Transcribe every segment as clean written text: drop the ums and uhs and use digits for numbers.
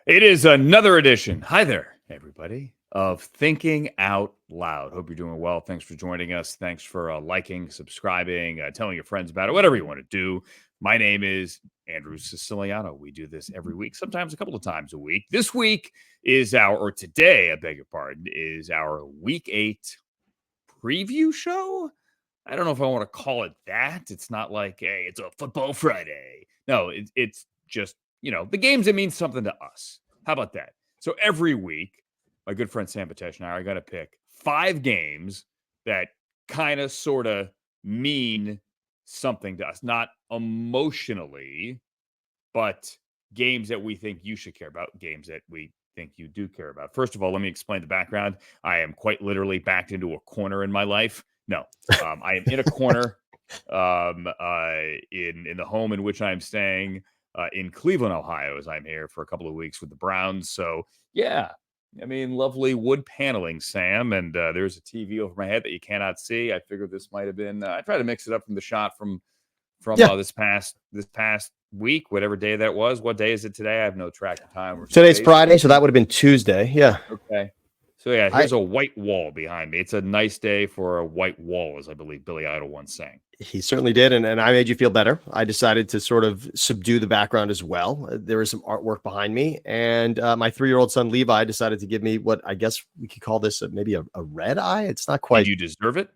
It is another edition. Hi there, everybody, of Thinking Out Loud. Hope you're doing well. Thanks for joining us. Thanks for liking, subscribing, telling your friends about it, whatever you want to do. My name is Andrew Siciliano. We do this every week, sometimes a couple of times a week. This week is today, I beg your pardon, is our Week 8 preview show. I don't know if I want to call it that. It's not like, hey, it's a football Friday. No, it's just, the games that mean something to us. How about that? So every week, my good friend Sam Patesh and I are going to pick 5 games that kind of sort of mean something to us, not emotionally, but games that we think you should care about, games that we think you do care about. First of all, let me explain the background. I am quite literally backed into a corner in my life. No, I am in a corner in the home in which I'm staying in Cleveland, Ohio, as I'm here for a couple of weeks with the Browns. So, yeah, I mean, lovely wood paneling, Sam, and there's a TV over my head that you cannot see. I figured this might have been. I tried to mix it up from the shot from Yeah. this past week, whatever day that was. What day is it today? I have no track of time. Today's Friday, so that would have been Tuesday. Yeah. Okay. So yeah, here's a white wall behind me. It's a nice day for a white wall, as I believe Billy Idol once sang. He certainly did, and I made you feel better. I decided to sort of subdue the background as well. There was some artwork behind me, and my 3-year-old son Levi decided to give me what I guess we could call this maybe a red eye. It's not quite. Did you deserve it?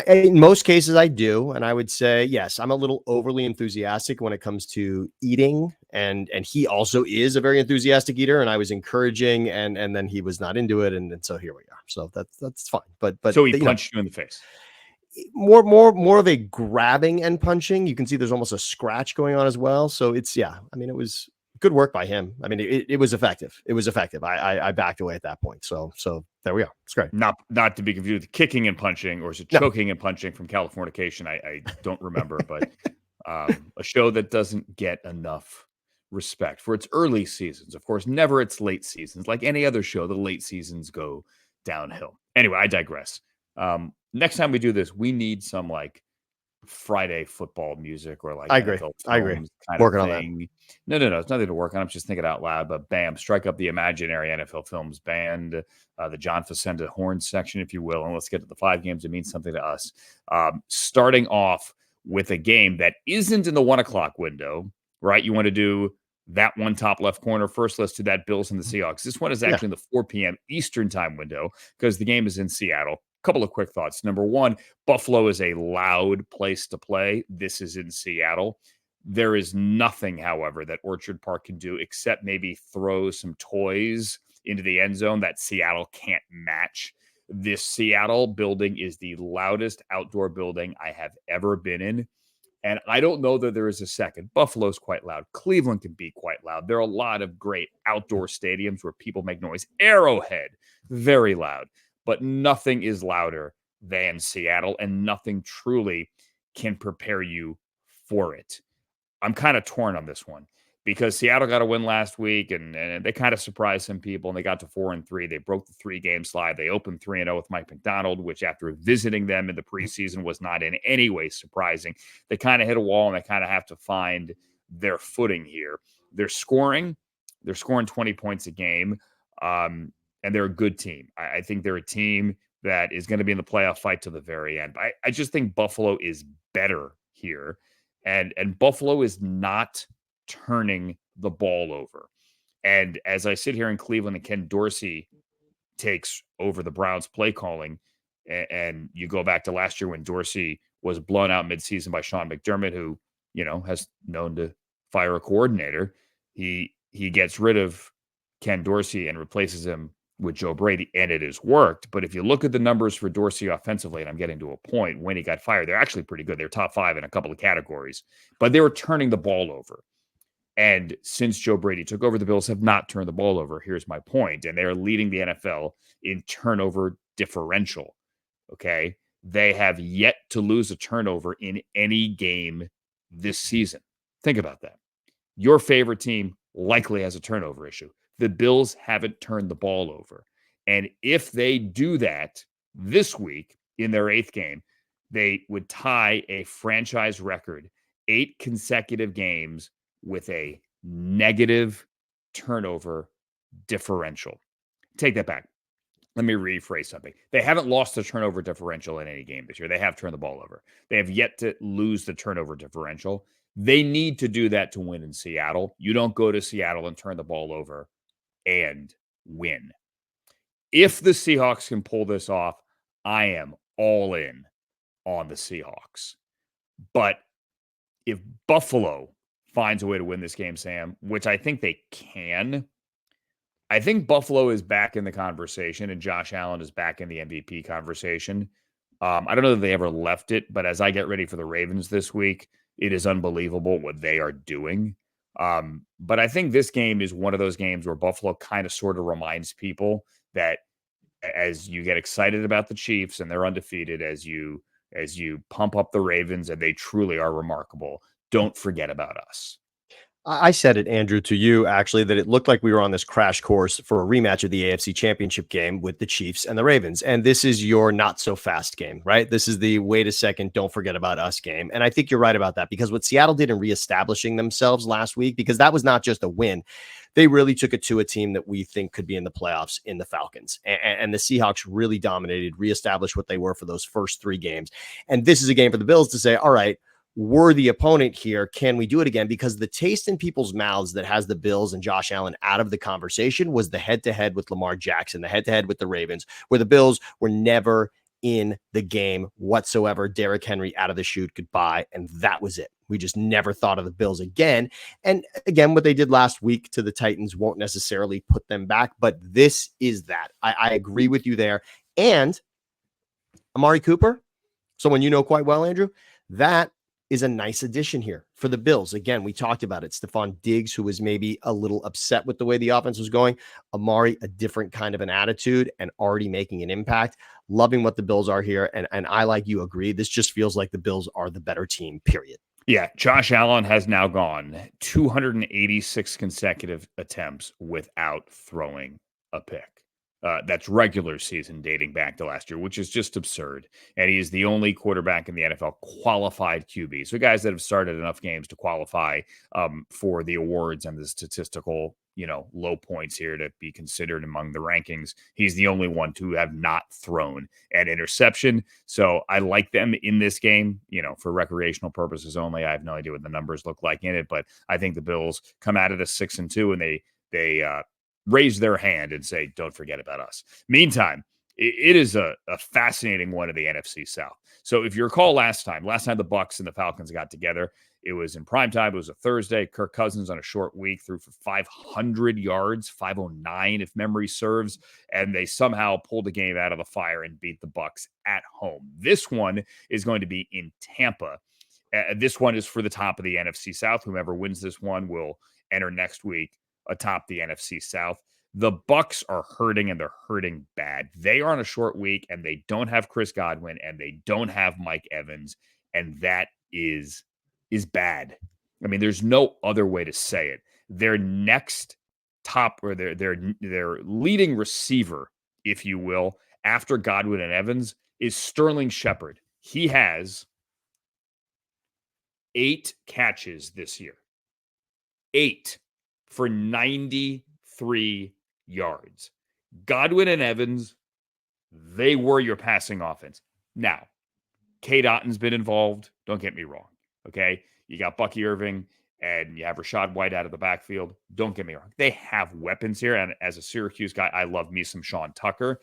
In most cases, I do, and I would say yes. I'm a little overly enthusiastic when it comes to eating, and he also is a very enthusiastic eater. And I was encouraging, and then he was not into it, and so here we are. So that's fine. But so he punched you in the face. More of a grabbing and punching. You can see there's almost a scratch going on as well. So it's I mean, it was good work by him. I mean, it was effective. It was effective. I backed away at that point. So there we are. It's great. Not to be confused with kicking and punching, or is it choking and punching from Californication? I don't remember, but a show that doesn't get enough respect for its early seasons. Of course, never its late seasons. Like any other show, the late seasons go downhill. Anyway, I digress. Next time we do this, we need some like Friday football music or like I agree. Kind working of on that. No, it's nothing to work on. I'm just thinking out loud. But bam, strike up the imaginary NFL Films band, the John Facenda horn section, if you will, and let's get to the 5 games that mean something to us. Starting off with a game that isn't in the 1:00 window, right? You want to do that one top left corner first. Let's do that Bills and the Seahawks. This one is actually in the 4 p.m. Eastern time window because the game is in Seattle. Couple of quick thoughts. Number one, Buffalo is a loud place to play. This is in Seattle. There is nothing, however, that Orchard Park can do except maybe throw some toys into the end zone that Seattle can't match. This Seattle building is the loudest outdoor building I have ever been in. And I don't know that there is a second. Buffalo's quite loud. Cleveland can be quite loud. There are a lot of great outdoor stadiums where people make noise. Arrowhead, very loud. But nothing is louder than Seattle, and nothing truly can prepare you for it. I'm kind of torn on this one because Seattle got a win last week, and they kind of surprised some people, and they got to 4-3. They broke the 3-game slide. They opened 3-0 with Mike McDonald, which after visiting them in the preseason was not in any way surprising. They kind of hit a wall, and they kind of have to find their footing here. They're scoring 20 points a game. And they're a good team. I think they're a team that is going to be in the playoff fight to the very end. I just think Buffalo is better here. And Buffalo is not turning the ball over. And as I sit here in Cleveland and Ken Dorsey takes over the Browns play calling, and you go back to last year when Dorsey was blown out midseason by Sean McDermott, who, has known to fire a coordinator, he gets rid of Ken Dorsey and replaces him with Joe Brady, and it has worked. But if you look at the numbers for Dorsey offensively, and I'm getting to a point when he got fired, they're actually pretty good. They're top 5 in a couple of categories, but they were turning the ball over. And since Joe Brady took over, the Bills have not turned the ball over. Here's my point. And they're leading the NFL in turnover differential. Okay. They have yet to lose a turnover in any game this season. Think about that. Your favorite team likely has a turnover issue. The Bills haven't turned the ball over. And if they do that this week in their 8th game, they would tie a franchise record, 8 consecutive games with a negative turnover differential. Take that back. Let me rephrase something. They haven't lost the turnover differential in any game this year. They have turned the ball over. They have yet to lose the turnover differential. They need to do that to win in Seattle. You don't go to Seattle and turn the ball over and win. If the Seahawks can pull this off, I am all in on the Seahawks. But if Buffalo finds a way to win this game, Sam, which I think they can, I think Buffalo is back in the conversation and Josh Allen is back in the MVP conversation. I don't know that they ever left it, but as I get ready for the Ravens this week, it is unbelievable what they are doing. But I think this game is one of those games where Buffalo kind of sort of reminds people that as you get excited about the Chiefs and they're undefeated, as you pump up the Ravens and they truly are remarkable, don't forget about us. I said it, Andrew, to you, actually, that it looked like we were on this crash course for a rematch of the AFC Championship game with the Chiefs and the Ravens. And this is your not so fast game, right? This is the wait a second, don't forget about us game. And I think you're right about that, because what Seattle did in reestablishing themselves last week, because that was not just a win, they really took it to a team that we think could be in the playoffs in the Falcons. And the Seahawks really dominated, reestablished what they were for those first 3 games. And this is a game for the Bills to say, all right, we're the opponent here. Can we do it again? Because the taste in people's mouths that has the Bills and Josh Allen out of the conversation was the head-to-head with Lamar Jackson, the head-to-head with the Ravens, where the Bills were never in the game whatsoever. Derrick Henry out of the chute, goodbye, and that was it. We just never thought of the Bills again. And again, what they did last week to the Titans won't necessarily put them back, but this is that. I agree with you there. And Amari Cooper, someone you know quite well, Andrew, that is a nice addition here for the Bills. Again, we talked about it. Stephon Diggs, who was maybe a little upset with the way the offense was going. Amari, a different kind of an attitude and already making an impact. Loving what the Bills are here. And I, like you, agree. This just feels like the Bills are the better team, period. Yeah, Josh Allen has now gone 286 consecutive attempts without throwing a pick. That's regular season dating back to last year, which is just absurd. And he is the only quarterback in the NFL qualified QB. So guys that have started enough games to qualify for the awards and the statistical, low points here to be considered among the rankings. He's the only one to have not thrown an interception. So I like them in this game, for recreational purposes only. I have no idea what the numbers look like in it, but I think the Bills come out of this 6-2 and they raise their hand and say, don't forget about us. Meantime, it is a fascinating one of the NFC South. So if you recall last time the Bucs and the Falcons got together, it was in prime time. It was a Thursday. Kirk Cousins on a short week threw for 500 yards, 509 if memory serves, and they somehow pulled the game out of the fire and beat the Bucs at home. This one is going to be in Tampa. This one is for the top of the NFC South. Whomever wins this one will enter next week atop the NFC South. The Bucs are hurting, and they're hurting bad. They are on a short week, and they don't have Chris Godwin, and they don't have Mike Evans, and that is bad. I mean, there's no other way to say it. Their next top, or their leading receiver, if you will, after Godwin and Evans, is Sterling Shepard. He has 8 catches this year. 8 for 93 yards. Godwin and Evans, they were your passing offense. Now, Cade Otton's been involved. Don't get me wrong. Okay. You got Bucky Irving and you have Rachaad White out of the backfield. Don't get me wrong. They have weapons here. And as a Syracuse guy, I love me some Sean Tucker.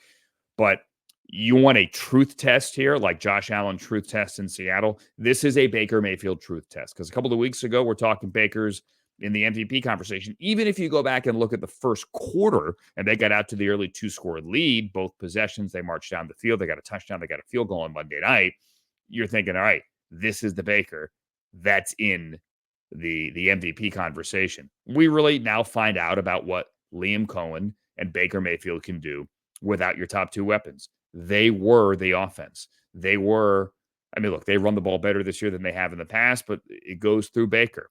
But you want a truth test here, like Josh Allen truth test in Seattle. This is a Baker Mayfield truth test. Because a couple of weeks ago, we're talking Baker's in the MVP conversation. Even if you go back and look at the first quarter and they got out to the early 2-score lead, both possessions, they marched down the field. They got a touchdown. They got a field goal on Monday night. You're thinking, all right, this is the Baker that's in the MVP conversation. We really now find out about what Liam Cohen and Baker Mayfield can do without your top 2 weapons. They were the offense. They run the ball better this year than they have in the past, but it goes through Baker.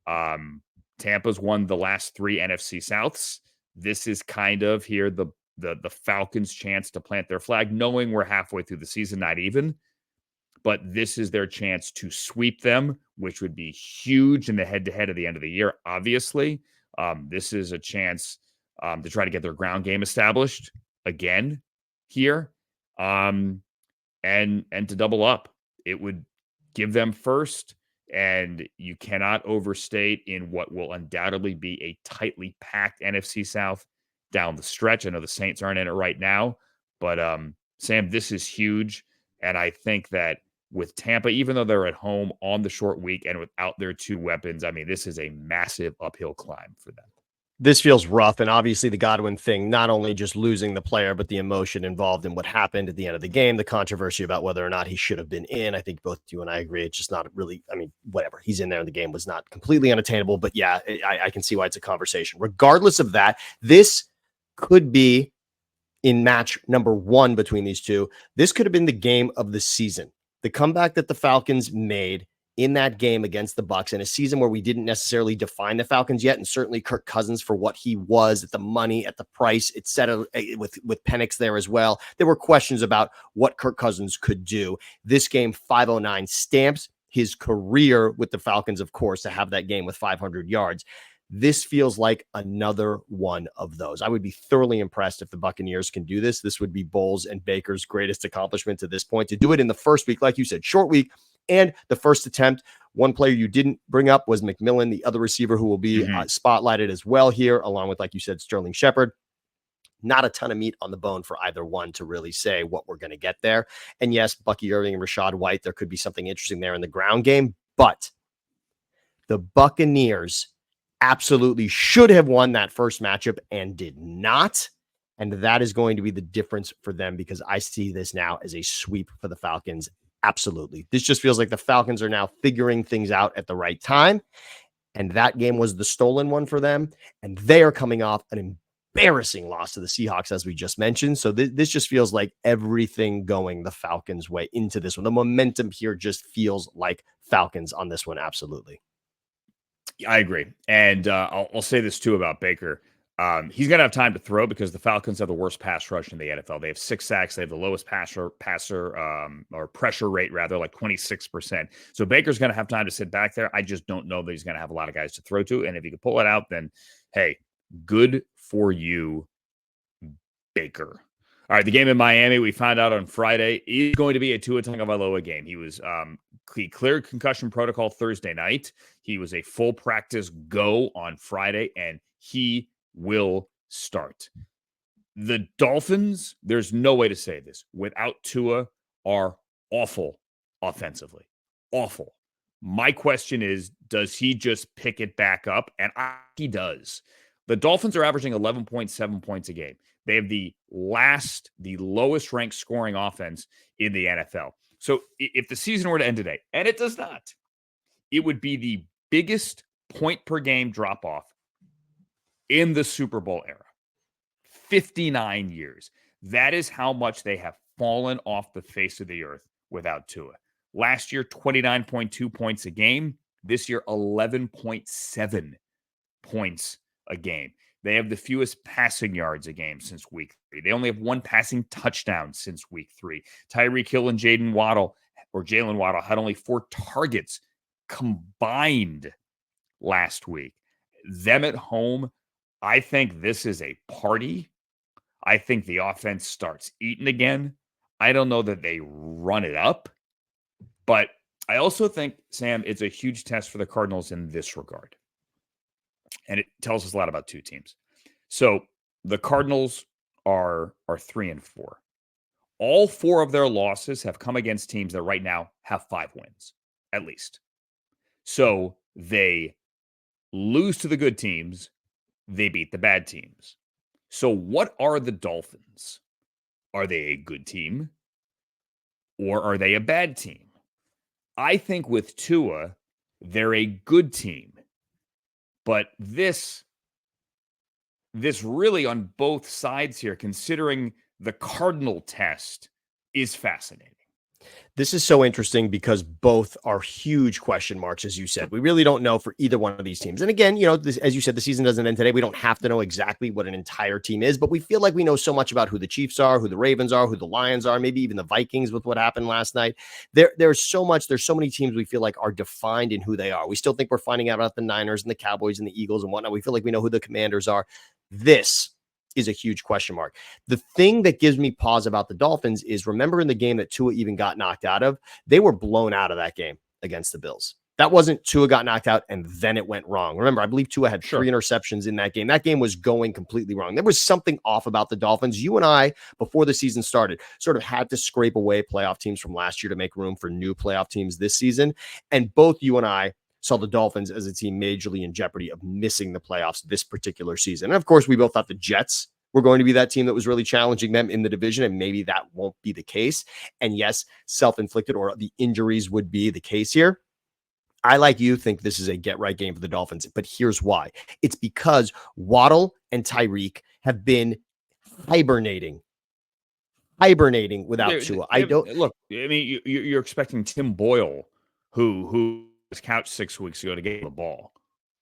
Tampa's won the last 3 NFC Souths. This is kind of here the Falcons' chance to plant their flag, knowing we're halfway through the season, not even. But this is their chance to sweep them, which would be huge in the head-to-head at the end of the year, obviously. This is a chance to try to get their ground game established again here, and to double up. It would give them first, and you cannot overstate in what will undoubtedly be a tightly packed NFC South down the stretch. I know the Saints aren't in it right now, but Sam, this is huge, and I think that with Tampa, even though they're at home on the short week and without their two weapons, I mean, this is a massive uphill climb for them. This feels rough, and obviously the Godwin thing, not only just losing the player, but the emotion involved in what happened at the end of the game, the controversy about whether or not he should have been in. I think both you and I agree. It's just not really, I mean, whatever. He's in there, and the game was not completely unattainable. But yeah, I can see why it's a conversation. Regardless of that, this could be in match number 1 between these two. This could have been the game of the season. The comeback that the Falcons made in that game against the Bucs in a season where we didn't necessarily define the Falcons yet, and certainly Kirk Cousins for what he was at the money, at the price, et cetera, with Penix there as well. There were questions about what Kirk Cousins could do. This game, 509, stamps his career with the Falcons, of course, to have that game with 500 yards. This feels like another one of those. I would be thoroughly impressed if the Buccaneers can do this. This would be Bowles and Baker's greatest accomplishment to this point. To do it in the first week, like you said, short week, and the first attempt. One player you didn't bring up was McMillan, the other receiver who will be spotlighted as well here, along with, like you said, Sterling Shepard. Not a ton of meat on the bone for either one to really say what we're going to get there. And yes, Bucky Irving and Rashad White, there could be something interesting there in the ground game, but the Buccaneers absolutely should have won that first matchup and did not. And that is going to be the difference for them, because I see this now as a sweep for the Falcons. Absolutely. This just feels like the Falcons are now figuring things out at the right time. And that game was the stolen one for them. And they are coming off an embarrassing loss to the Seahawks, as we just mentioned. So this just feels like everything going the Falcons' way into this one. The momentum here just feels like Falcons on this one. Absolutely. I agree. And I'll say this too about Baker. He's going to have time to throw because the Falcons have the worst pass rush in the NFL. They have 6 sacks. They have the lowest passer or pressure rate, rather, like 26%. So Baker's going to have time to sit back there. I just don't know that he's going to have a lot of guys to throw to. And if he can pull it out, then, hey, good for you, Baker. All right, the game in Miami, we found out on Friday, is going to be a Tua Tagovailoa game. He cleared concussion protocol Thursday night. He was a full practice go on Friday, and he will start. The Dolphins, there's no way to say this, without Tua, are awful offensively. Awful. My question is, does he just pick it back up? And he does. The Dolphins are averaging 11.7 points a game. They have the lowest ranked scoring offense in the NFL. So if the season were to end today, and it does not, it would be the biggest point per game drop off in the Super Bowl era. 59 years. That is how much they have fallen off the face of the earth without Tua. Last year, 29.2 points a game. This year, 11.7 points a game. They have the fewest passing yards a game since week 3. They only have 1 passing touchdown since week 3. Tyreek Hill and Jalen Waddle had only 4 targets combined last week. Them at home, I think this is a party. I think the offense starts eating again. I don't know that they run it up, but I also think, Sam, it's a huge test for the Cardinals in this regard. And it tells us a lot about two teams. So the Cardinals are 3-4. All 4 of their losses have come against teams that right now have 5 wins, at least. So they lose to the good teams. They beat the bad teams. So what are the Dolphins? Are they a good team? Or are they a bad team? I think with Tua, they're a good team. But this really on both sides here, considering the Cardinal test, is fascinating. This is so interesting because both are huge question marks, as you said. We really don't know for either one of these teams. And again, as you said, the season doesn't end today. We don't have to know exactly what an entire team is, but we feel like we know so much about who the Chiefs are, who the Ravens are, who the Lions are, maybe even the Vikings with what happened last night. There's so many teams we feel like are defined in who they are. We still think we're finding out about the Niners and the Cowboys and the Eagles and whatnot. We feel like we know who the Commanders are. This is a huge question mark. The thing that gives me pause about the Dolphins is, remember in the game that Tua even got knocked out of, they were blown out of that game against the Bills. That wasn't Tua got knocked out and then it went wrong. Remember, I believe Tua had 3 interceptions in that game. That game was going completely wrong. There was something off about the Dolphins. You and I, before the season started, sort of had to scrape away playoff teams from last year to make room for new playoff teams this season. And both you and I saw the Dolphins as a team majorly in jeopardy of missing the playoffs this particular season. And of course, we both thought the Jets were going to be that team that was really challenging them in the division, and maybe that won't be the case. And yes, self-inflicted, or the injuries would be the case here. I, like you, think this is a get-right game for the Dolphins, but here's why. It's because Waddle and Tyreek have been hibernating without Tua. I don't look. I mean, you're expecting Tim Boyle, who was couched 6 weeks ago, to get the ball.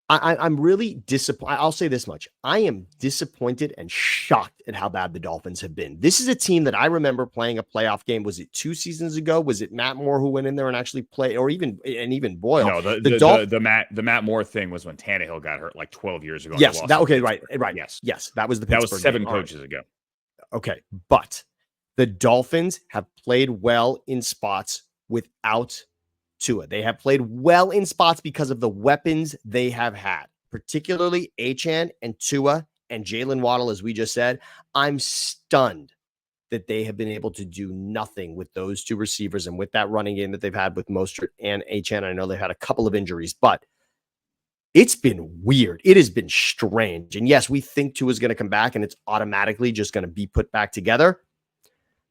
I'm really disappointed. I'll say this much. I am disappointed and shocked at how bad the Dolphins have been. This is a team that I remember playing a playoff game. Was it 2 seasons ago? Was it Matt Moore who went in there and actually played, or even Boyle? No, the Matt Moore thing was when Tannehill got hurt like 12 years ago. Yes. Right. Yes. That was that was 7 coaches ago. Okay. But the Dolphins have played well in spots without Tua. They have played well in spots because of the weapons they have had, particularly Achane and Tua and Jalen Waddle, as we just said. I'm stunned that they have been able to do nothing with those 2 receivers and with that running game that they've had with Mostert and Achane. I know they've had a couple of injuries, but it's been weird. It has been strange. And yes, we think Tua is going to come back and it's automatically just going to be put back together.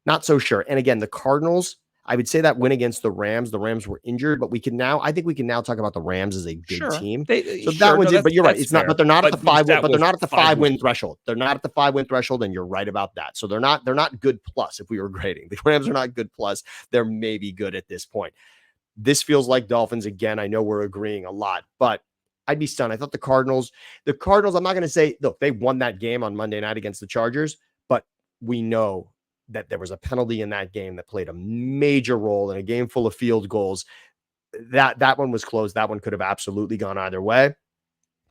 Not so sure. And again, the Cardinals, I would say that win against the Rams were injured, but I think we can now talk about the Rams as a good team. That one's it, but you're right. It's not, but they're not at the 5 win, but they're not at the 5 win threshold. They're not at the 5 win threshold, and you're right about that. So they're not good plus if we were grading. The Rams are not good plus. They're maybe good at this point. This feels like Dolphins again. I know we're agreeing a lot, but I'd be stunned. I thought the Cardinals, I'm not going to say, look, they won that game on Monday night against the Chargers, but we know that there was a penalty in that game that played a major role in a game full of field goals. That one was close. That one could have absolutely gone either way.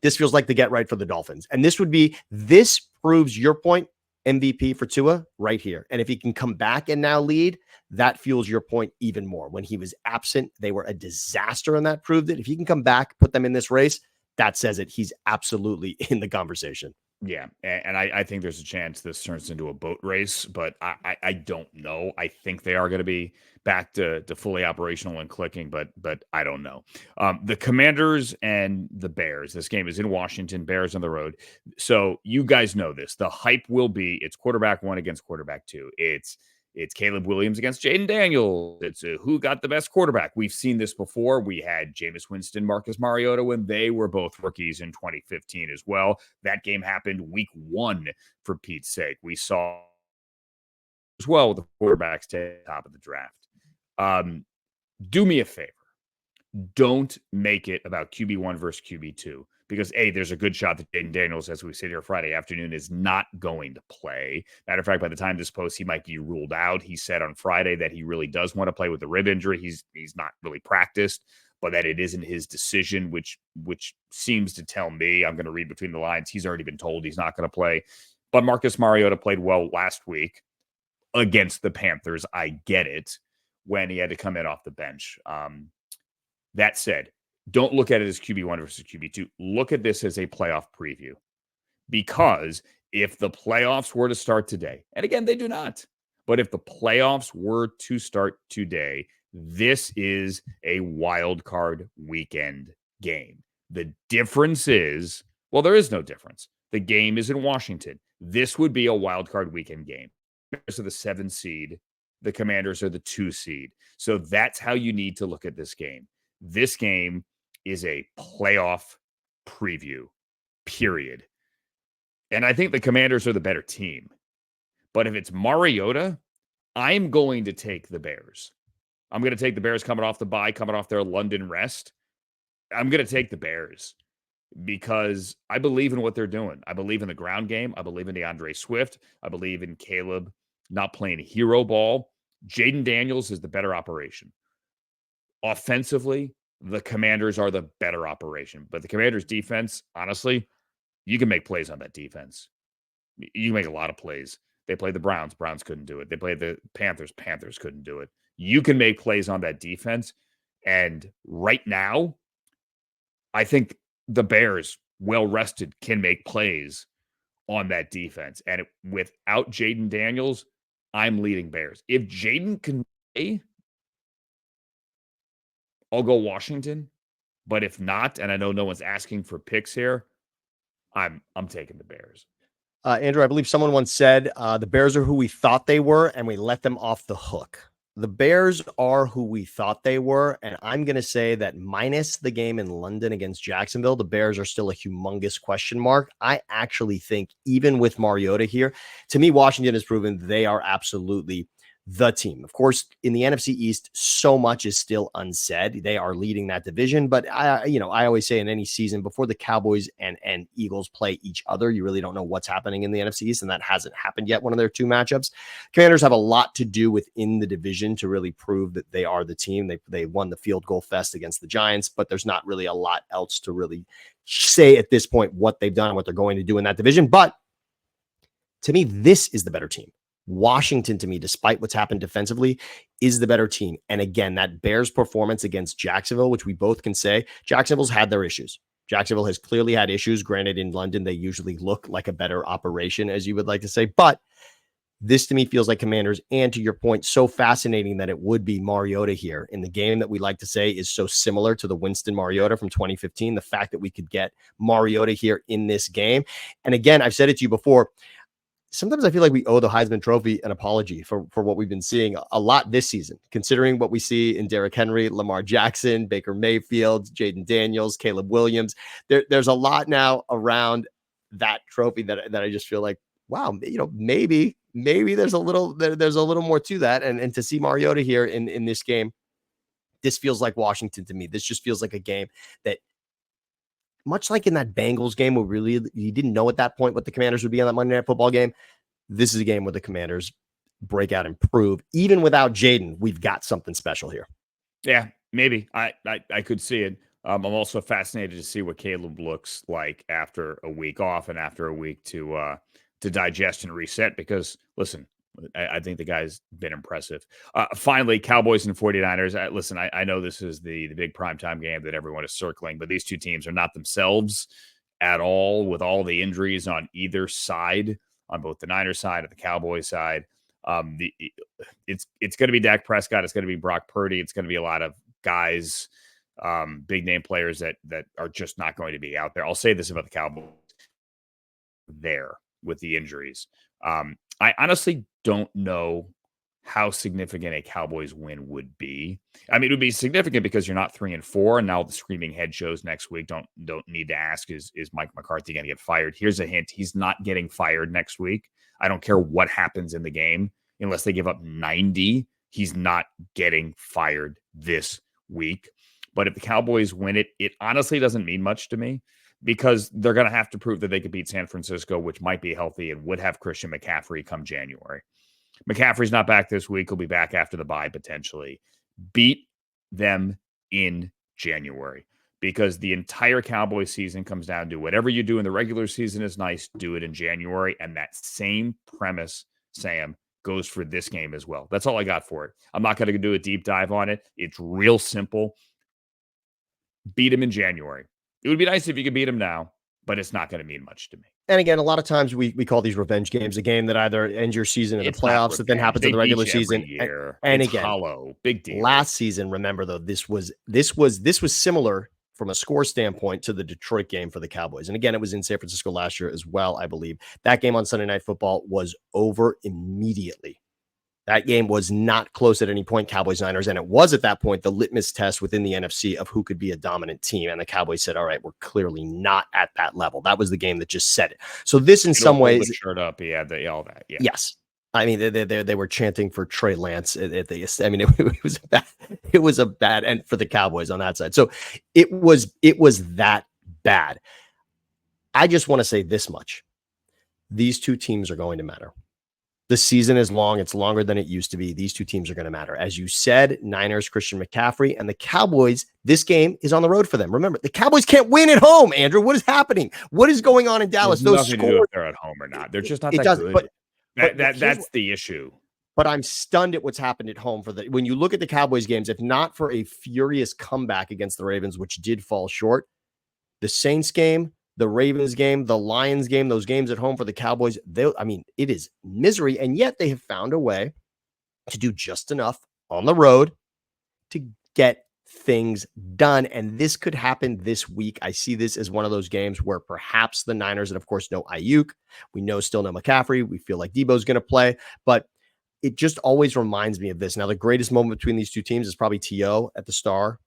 This feels like the get right for the Dolphins. And this proves your point, MVP for Tua right here. And if he can come back and now lead, that fuels your point even more. When he was absent, they were a disaster, and that proved it. If he can come back, put them in this race, that says it. He's absolutely in the conversation. Yeah, and I think there's a chance this turns into a boat race, but I don't know. I think they are going to be back to fully operational and clicking, but I don't know. The Commanders and the Bears. This game is in Washington. Bears on the road. So you guys know this. The hype will be it's quarterback 1 against quarterback 2. It's Caleb Williams against Jaden Daniels. It's who got the best quarterback. We've seen this before. We had Jameis Winston, Marcus Mariota when they were both rookies in 2015 as well. That game happened week 1 for Pete's sake. We saw as well with the quarterbacks to the top of the draft. Do me a favor. Don't make it about QB1 versus QB2. Because there's a good shot that Jaden Daniels, as we sit here Friday afternoon, is not going to play. Matter of fact, by the time this posts, he might be ruled out. He said on Friday that he really does want to play with the rib injury. He's not really practiced, but that it isn't his decision, which seems to tell me, I'm going to read between the lines, he's already been told he's not going to play. But Marcus Mariota played well last week against the Panthers. I get it, when he had to come in off the bench. That said, don't look at it as QB1 versus QB2. Look at this as a playoff preview. Because if the playoffs were to start today, and again, they do not, but if the playoffs were to start today, this is a wild card weekend game. The difference is, well, there is no difference. The game is in Washington. This would be a wild card weekend game. The Bears are the 7 seed. The Commanders are the 2 seed. So that's how you need to look at this game. This game is a playoff preview, period. And I think the Commanders are the better team. But if it's Mariota, I'm going to take the Bears. I'm going to take the Bears coming off the bye, coming off their London rest. I'm going to take the Bears because I believe in what they're doing. I believe in the ground game. I believe in DeAndre Swift. I believe in Caleb not playing hero ball. Jaden Daniels is the better operation. Offensively, the Commanders are the better operation. But the Commanders' defense, honestly, you can make plays on that defense. You can make a lot of plays. They played the Browns. Browns couldn't do it. They played the Panthers. Panthers couldn't do it. You can make plays on that defense. And right now, I think the Bears, well rested, can make plays on that defense. And without Jaden Daniels, I'm leading Bears. If Jaden can play, I'll go Washington. But if not, and I know no one's asking for picks here, I'm taking the Bears. Andrew, I believe someone once said the Bears are who we thought they were, and we let them off the hook. The Bears are who we thought they were, and I'm going to say that minus the game in London against Jacksonville, the Bears are still a humongous question mark. I actually think even with Mariota here, to me, Washington has proven they are absolutely the team. Of course, in the NFC East, so much is still unsaid. They are leading that division, but I always say in any season before the Cowboys and Eagles play each other, you really don't know what's happening in the NFC East, and that hasn't happened yet. One of their two matchups. Commanders have a lot to do within the division to really prove that they are the team. They won the field goal fest against the Giants, but there's not really a lot else to really say at this point what they've done, what they're going to do in that division. But to me, this is the better team. Washington, to me, despite what's happened defensively, is the better team. And again, that Bears performance against Jacksonville, which we both can say, Jacksonville's had their issues. Jacksonville has clearly had issues. Granted, in London, they usually look like a better operation, as you would like to say. But this, to me, feels like Commanders. And to your point, so fascinating that it would be Mariota here in the game that we like to say is so similar to the Winston Mariota from 2015. The fact that we could get Mariota here in this game. And again, I've said it to you before, sometimes I feel like we owe the Heisman Trophy an apology for what we've been seeing a lot this season, considering what we see in Derrick Henry, Lamar Jackson, Baker Mayfield, Jaden Daniels, Caleb Williams. There's a lot now around that trophy that I just feel like, wow, maybe there's a little more to that. And to see Mariota here in this game, this feels like Washington to me. This just feels like a game that, much like in that Bengals game where really you didn't know at that point what the Commanders would be on that Monday Night Football game, this is a game where the Commanders break out and prove, even without Jaden, we've got something special here. Yeah, maybe. I could see it. I'm also fascinated to see what Caleb looks like after a week off and after a week to digest and reset because, listen, I think the guy's been impressive. Finally, Cowboys and 49ers. Listen, I know this is the big primetime game that everyone is circling, but these two teams are not themselves at all with all the injuries on either side, on both the Niners side and the Cowboys side. It's going to be Dak Prescott. It's going to be Brock Purdy. It's going to be a lot of guys, big name players that are just not going to be out there. I'll say this about the Cowboys there with the injuries. I honestly don't know how significant a Cowboys win would be. I mean, it would be significant because you're not 3-4, and now the screaming head shows next week. Don't need to ask, is Mike McCarthy going to get fired? Here's a hint. He's not getting fired next week. I don't care what happens in the game. Unless they give up 90, he's not getting fired this week. But if the Cowboys win it, it honestly doesn't mean much to me, because they're going to have to prove that they could beat San Francisco, which might be healthy and would have Christian McCaffrey come January. McCaffrey's not back this week. He'll be back after the bye, potentially. Beat them in January, because the entire Cowboys season comes down to whatever you do in the regular season is nice, do it in January. And that same premise, Sam, goes for this game as well. That's all I got for it. I'm not going to do a deep dive on it. It's real simple. Beat him in January. It would be nice if you could beat him now, but it's not going to mean much to me. And again, a lot of times we call these revenge games, a game that either ends your season in the playoffs that then happens in the regular season. And it's again, hollow. Big deal. Last season, remember though, this was similar from a score standpoint to the Detroit game for the Cowboys. And again, it was in San Francisco last year as well, I believe. That game on Sunday Night Football was over immediately. That game was not close at any point, Cowboys-Niners, and it was at that point the litmus test within the NFC of who could be a dominant team. And the Cowboys said, all right, we're clearly not at that level. That was the game that just said it. So this in some ways... Shirt up, he had all that. Yeah. Yes. I mean, they were chanting for Trey Lance at the. I mean, it was a bad end for the Cowboys on that side. So it was that bad. I just want to say this much: these two teams are going to matter. The season is long. It's longer than it used to be. These two teams are going to matter. As you said, Niners, Christian McCaffrey, and the Cowboys, this game is on the road for them. Remember, the Cowboys can't win at home, Andrew. What is happening? What is going on in Dallas? Those nothing to do if they're at home or not. They're just not that good. That's the issue. But I'm stunned at what's happened at home when you look at the Cowboys games, if not for a furious comeback against the Ravens, which did fall short, the Saints game, the Ravens game, the Lions game, those games at home for the Cowboys, it is misery. And yet they have found a way to do just enough on the road to get things done. And this could happen this week. I see this as one of those games where perhaps the Niners, and of course, no Ayuk, we know still no McCaffrey. We feel like Debo's going to play, but it just always reminds me of this. Now, the greatest moment between these two teams is probably T.O. at the Star,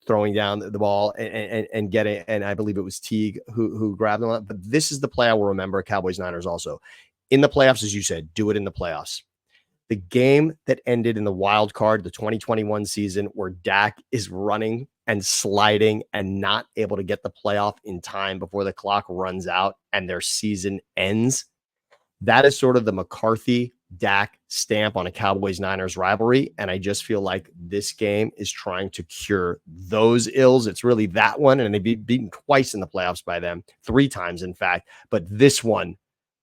throwing down the ball and getting, and I believe it was Teague who grabbed them. But this is the play I will remember, Cowboys-Niners also. In the playoffs, as you said, do it in the playoffs. The game that ended in the wild card, the 2021 season, where Dak is running and sliding and not able to get the playoff in time before the clock runs out and their season ends. That is sort of the McCarthy Dak stamp on a Cowboys-Niners rivalry. And I just feel like this game is trying to cure those ills. It's really that one. And they've beaten twice in the playoffs by them, 3 times, in fact. But this one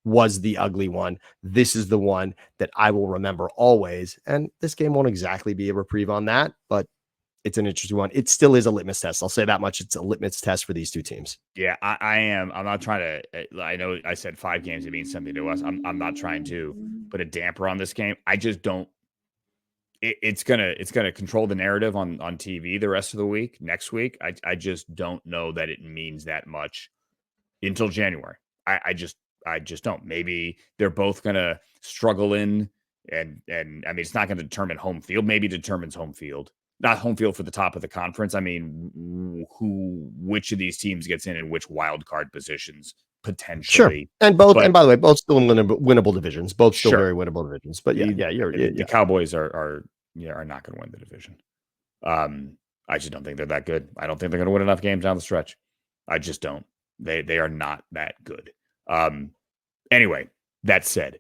was the ugly one. This is the one that I will remember always. And this game won't exactly be a reprieve on that, but it's an interesting one. It still is a litmus test. I'll say that much. It's a litmus test for these two teams. Yeah, I am. I'm not trying to. I know I said 5 games. It means something to us. I'm not trying to put a damper on this game. I just don't. It's gonna control the narrative on TV the rest of the week. Next week, I just don't know that it means that much until January. I just don't. Maybe they're both gonna struggle in, and I mean, it's not going to determine home field. Maybe it determines home field. Not home field for the top of the conference. I mean, which of these teams gets in which wild card positions potentially? Sure. And both, and by the way, both still winnable divisions. Both still very winnable divisions. But the Cowboys are not going to win the division. I just don't think they're that good. I don't think they're going to win enough games down the stretch. I just don't. They are not that good. Anyway, that said,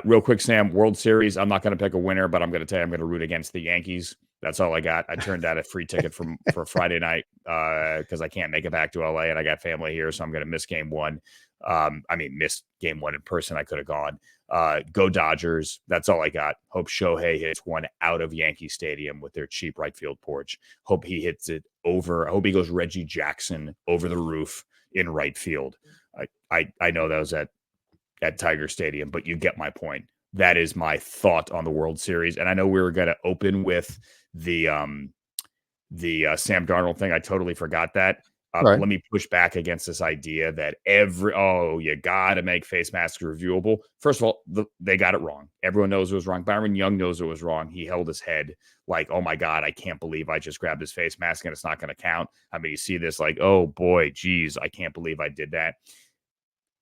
real quick, Sam, World Series. I'm not going to pick a winner, but I'm going to tell you I'm going to root against the Yankees. That's all I got. I turned out a free ticket for Friday night because I can't make it back to LA and I got family here, so I'm going to miss game 1. Miss game 1 in person. I could have gone. Go Dodgers. That's all I got. Hope Shohei hits one out of Yankee Stadium with their cheap right field porch. Hope he hits it over. I hope he goes Reggie Jackson over the roof in right field. I know that was at Tiger Stadium, but you get my point. That is my thought on the World Series. And I know we were going to open with the Sam Darnold thing. I totally forgot that. Right. Let me push back against this idea that you got to make face masks reviewable. First of all, they got it wrong. Everyone knows it was wrong. Byron Young knows it was wrong. He held his head like, oh my God, I can't believe I just grabbed his face mask and it's not going to count. I mean, you see this like, oh boy, geez, I can't believe I did that.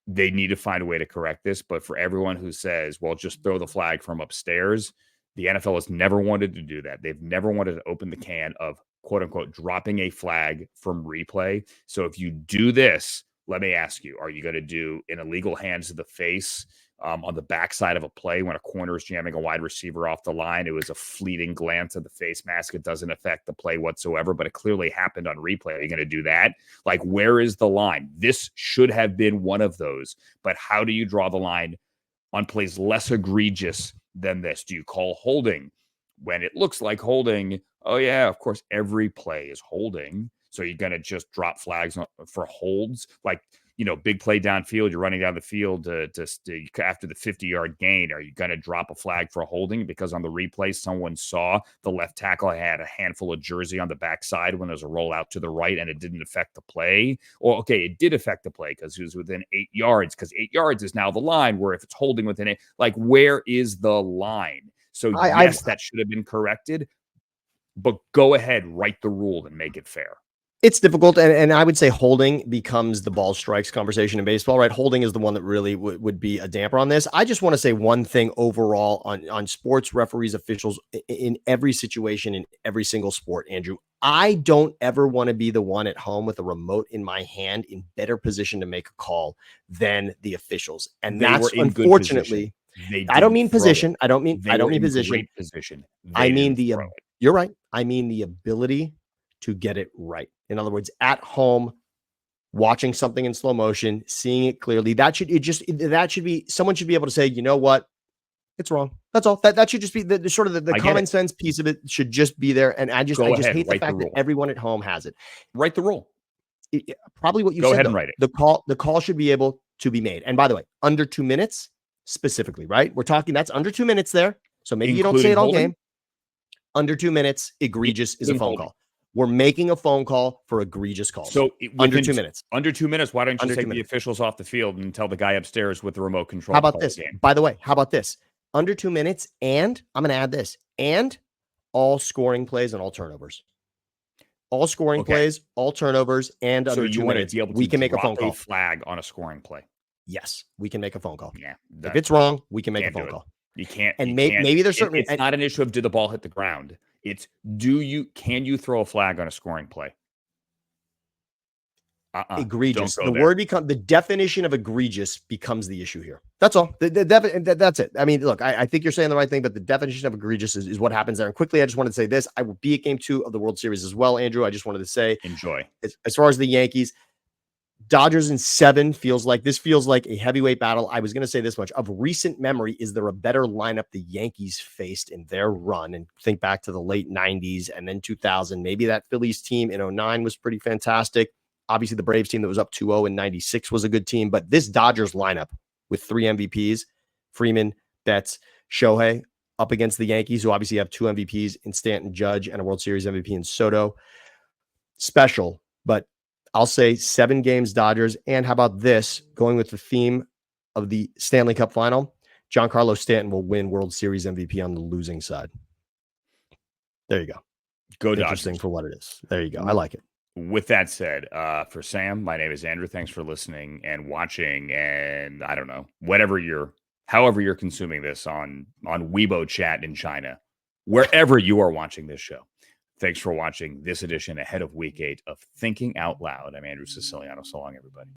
They need to find a way to correct this. But for everyone who says, well, just throw the flag from upstairs, the NFL has never wanted to do that. They've never wanted to open the can of, quote unquote, dropping a flag from replay. So if you do this, let me ask you, are you going to do an illegal hands to the face on the backside of a play when a corner is jamming a wide receiver off the line? It was a fleeting glance at the face mask. It doesn't affect the play whatsoever, but it clearly happened on replay. Are you going to do that? Like, where is the line? This should have been one of those, but how do you draw the line on plays less egregious than this? Do you call holding when it looks like holding? Oh yeah, of course, every play is holding. So you're going to just drop flags for holds, like, big play downfield. You're running down the field to after the 50-yard gain. Are you going to drop a flag for holding because on the replay someone saw the left tackle had a handful of jersey on the backside when there's a rollout to the right and it didn't affect the play? Or okay, it did affect the play because he was within 8 yards, because 8 yards is now the line, where if it's holding within it, like, where is the line? So yes, that should have been corrected, but go ahead, write the rule and make it fair. It's difficult, and I would say holding becomes the ball strikes conversation in baseball, right? Holding is the one that really would be a damper on this. I just want to say one thing overall on sports referees, officials in every situation, in every single sport, Andrew. I don't ever want to be the one at home with a remote in my hand in better position to make a call than the officials. And that's unfortunately, I don't mean position. I don't mean position. Great position. I mean you're right. I mean the ability to get it right. In other words, at home, watching something in slow motion, seeing it clearly, someone should be able to say, you know what? It's wrong. That's all. That should just be the sort of the common sense piece of it should just be there. And I just hate the fact that everyone at home has it. Write the rule. Probably what you said. Go ahead and write it. The call should be able to be made. And by the way, under 2 minutes specifically, right? We're talking that's under 2 minutes there. So maybe you don't say it all game. Under 2 minutes, egregious is a phone call. We're making a phone call for egregious calls. So under 2 minutes. Under 2 minutes, why don't you take the officials off the field and tell the guy upstairs with the remote control? How about this? By the way, how about this? Under 2 minutes, and I'm going to add this, and all scoring plays and all turnovers. All scoring plays, all turnovers, and under 2 minutes, we can make a phone call. Flag on a scoring play. Yes, we can make a phone call. Yeah, if it's wrong, we can make a phone call. You can't. And maybe there's certainly it's not an issue of did the ball hit the ground. It's can you throw a flag on a scoring play? Egregious. The definition of egregious becomes the issue here. That's all. That's it. I mean, look, I think you're saying the right thing, but the definition of egregious is what happens there. And quickly, I just wanted to say this. I will be at game 2 of the World Series as well, Andrew. I just wanted to say, enjoy. As far as the Yankees, Dodgers in 7 feels like a heavyweight battle. I was going to say this much. Of recent memory, is there a better lineup the Yankees faced in their run? And think back to the late 90s and then 2000. Maybe that Phillies team in 09 was pretty fantastic. Obviously, the Braves team that was up 2-0 in 96 was a good team. But this Dodgers lineup with 3 MVPs, Freeman, Betts, Shohei, up against the Yankees, who obviously have 2 MVPs in Stanton, Judge, and a World Series MVP in Soto. Special, but I'll say 7 games Dodgers. And how about this? Going with the theme of the Stanley Cup final, Giancarlo Stanton will win World Series MVP on the losing side. There you go. Go Dodgers. Interesting for what it is. There you go. I like it. With that said, for Sam, my name is Andrew. Thanks for listening and watching. And I don't know, however you're consuming this on Weibo chat in China, wherever you are watching this show. Thanks for watching this edition ahead of Week 8 of Thinking Out Loud. I'm Andrew Siciliano. So long, everybody.